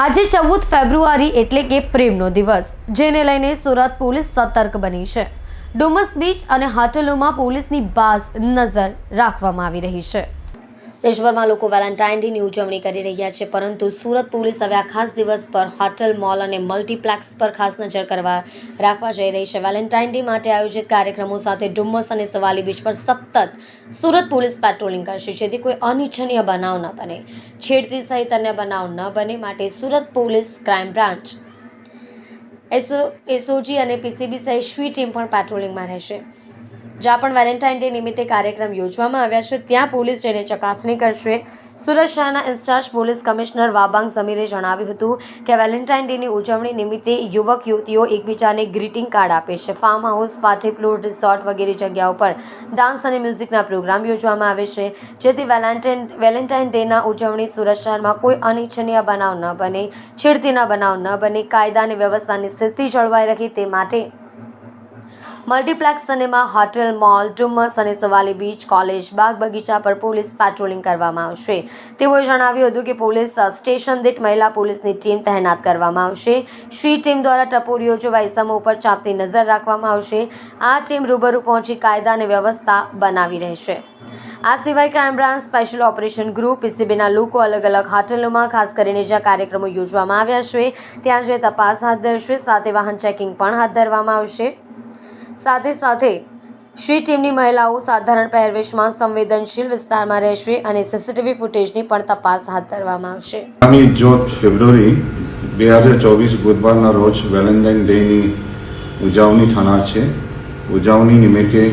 આજે 14 ફેબ્રુઆરી એટલે કે પ્રેમનો દિવસ, જેને લઈને સુરત પોલીસ સતર્ક બની છે। ડુમસ બીચ અને હોટલોમાં પોલીસની બાજ નજર રાખવામાં આવી રહી છે। દેશભરમાં લોકો વેલેન્ટાઇન ડેની ઉજવણી કરી રહ્યા છે, પરંતુ સુરત પોલીસ હવે આ ખાસ દિવસ પર હોટલ, મોલ અને મલ્ટીપ્લેક્સ પર ખાસ નજર રાખવા જઈ રહી છે। વેલેન્ટાઇન ડે માટે આયોજિત કાર્યક્રમો સાથે ડુમસ અને સવાલી બીચ પર સતત સુરત પોલીસ પેટ્રોલિંગ કરશે, જેથી કોઈ અનિચ્છનીય બનાવ ન બને, છેડતી સહિત અન્ય બનાવ ન બને માટે Surat police crime branch, SOG અને પીસીબી સહિત શ્રી ટીમ પણ પેટ્રોલિંગમાં રહેશે। જ્યાં પણ વેલેન્ટાઇન ડે નિમિત્તે કાર્યક્રમ યોજવામાં આવ્યા છે, ત્યાં પોલીસ જઈને ચકાસણી કરશે। સુરત શહેરના ઇન્ચાર્જ પોલીસ કમિશનર વાબાંગ સમીરે જણાવ્યું હતું કે વેલેન્ટાઇન ડેની ઉજવણી નિમિત્તે યુવક યુવતીઓ એકબીજાને ગ્રીટિંગ કાર્ડ આપે છે। Farm house, party plot, resort વગેરે જગ્યાઓ પર ડાન્સ અને મ્યુઝિકના પ્રોગ્રામ યોજવામાં આવે છે, જેથી વેલેન્ટાઇન ડેના ઉજવણી સુરત શહેરમાં કોઈ અનિચ્છનીય બનાવ ન બને, છેડતીના બનાવ ન બને, કાયદા અને વ્યવસ્થાની સ્થિતિ જળવાઈ રહે તે માટે multiplex, cinema, hotel, mall, Dumas અને સવાલી બીચ, કોલેજ, બાગ બગીચા પર પોલીસ પેટ્રોલિંગ કરવામાં આવશે। તેઓએ જણાવ્યું હતું કે પોલીસ સ્ટેશન દીઠ મહિલા પોલીસની ટીમ તહેનાત કરવામાં આવશે। શ્રી ટીમ દ્વારા ટપોરીઓ જેવા ઇસમો ઉપર ચાંપતી નજર રાખવામાં આવશે। આ ટીમ રૂબરૂ પહોંચી કાયદા અને વ્યવસ્થા બનાવી રહેશે। આ સિવાય crime branch, special operation group, પીસીબીના લોકો અલગ અલગ હોટલોમાં ખાસ કરીને જ્યાં કાર્યક્રમો યોજવામાં આવ્યા છે ત્યાં જે તપાસ હાથ ધરશે, સાથે વાહન ચેકિંગ પણ હાથ ધરવામાં આવશે। સાથે શ્રી ટીમની મહિલાઓ સાધારણ પહેરવેશમાં સંવેદનશીલ વિસ્તારમાં રહેશે અને સીસીટીવી ફૂટેજની પણ તપાસ હાથ ધરવામાં આવશે। આગામી 14 ફેબ્રુઆરી 2024 બુધવારના રોજ વેલેન્ટાઇન ડેની ઉજવણી થનાર છે। ઉજવણી નિમિત્તે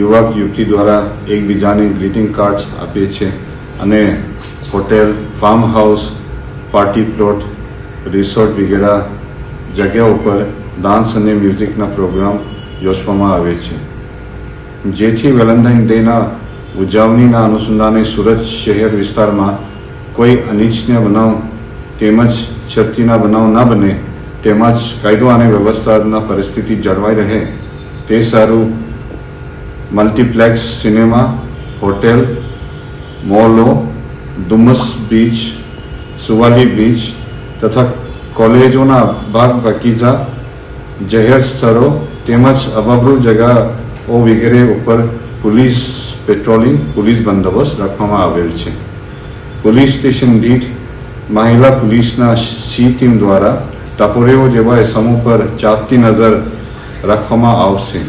યુવક યુવતી દ્વારા એકબીજાને ગ્રીટિંગ કાર્ડ્સ આપે છે અને hotel, farm house, party plot, resort વગેરે જગ્યાઓ પર ડાન્સ અને મ્યુઝિકના પ્રોગ્રામ યોજવામાં આવે છે, જેથી વેલેન્ટાઇન ડેના ઉજવણીના અનુસંધાને સુરત શહેર વિસ્તારમાં કોઈ અનિચ્છનીય બનાવ તેમજ છેડતીના બનાવ ન બને, તેમજ કાયદો અને વ્યવસ્થાના પરિસ્થિતિ જળવાઈ રહે તે સારું મલ્ટીપ્લેક્સ, સિનેમા, હોટેલ, મોલો, ડુમસ બીચ, સુવાલી બીચ તથા કોલેજોના બાગ બગીચા, જાહેર સ્થળો તેમજ અભાવરૂપ જગ્યાઓ વગેરે ઉપર પોલીસ પેટ્રોલિંગ, પોલીસ બંદોબસ્ત રાખવામાં આવેલ છે। પોલીસ સ્ટેશન દીઠ મહિલા પોલીસના સી ટીમ દ્વારા ટપોરીઓ જેવા સમૂહ પર ચાંપતી નજર રાખવામાં આવશે।